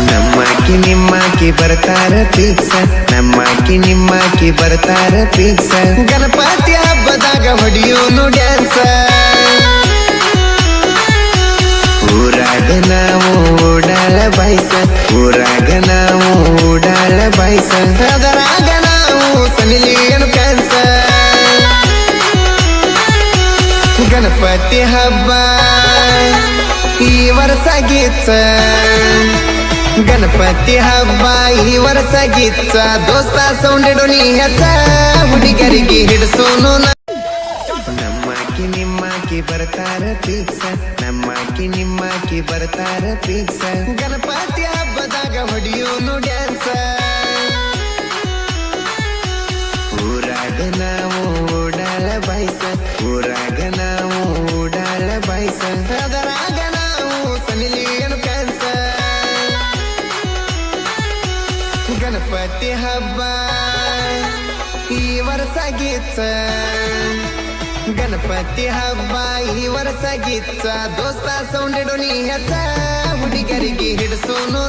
ನಮ್ಮಾಕಿ ನಿಮ್ಮಾಕಿ ಬರ್ತಾರ ಫಿಕ್ಸ, ನಮ್ಮಾಕಿ ನಿಮ್ಮಾಕಿ ಬರ್ತಾರ ಫಿಕ್ಸ. ಗಣಪತಿ ಹಬ್ಬದಾಗ ಹೊಡಿಯೋನು ಡ್ಯಾನ್ಸ, ಊರಾಗ ನಾವು ಓಡಾಳ ಬಾಯ್ಸ, ಊರಾಗ ನಾವು ಓಡಾಳ ಬಾಯ್ಸ. ಅದರಾಗ ನಾವು ಸನಿಲಿಯನು ಕ್ಯಾನ್ಸ. ಗಣಪತಿ ಹಬ್ಬ ಈ ವರ್ಷ ಗಿಚ್ಚ, ಗಣಪತಿ ಹಬ್ಬ ಈ ವರ್ಷ ಗಿಚ್ಚ. ದೋಸ್ತ ಸೌಂಡಿಡು ನೀ ಹೆಚ್ಚ, ಹುಡುಗರಿಗೆ ಹಿಡಿಸೋನು. ನಮ್ಮಾಕಿ ನಿಮ್ಮಾಕಿ ಬರ್ತಾರ ಫಿಕ್ಸ, ನಮ್ಮಾಕಿ ನಿಮ್ಮಾಕಿ ಬರ್ತಾರ ಫಿಕ್ಸ. ಗಣಪತಿ ಹಬ್ಬದಾಗ ಹೊಡಿಯೋನು ಡ್ಯಾನ್ಸ, ಊರಾಗ ನಾವು ಓಡಾಳ ಬಾಯ್ಸ, ಊರಾಗ ನಾವು ಓಡಾಳ ಬಾಯ್ಸ. ಅದರಾಗ ನಾವು ಸನಿಲಿಯನು ಕ್ಯಾನ್ಸ. ಗಣಪತಿ ಹಬ್ಬ ಈ ವರ್ಷ ಗಿಚ್ಚ, ಗಣಪತಿ ಹಬ್ಬ ಈ ವರ್ಷ ಗಿಚ್ಚ. ದೋಸ್ತ ಸೌಂಡಿಡು ನೀ ಹೆಚ್ಚ, ಹುಡುಗರಿಗೆ ಹಿಡಿಸೋನು.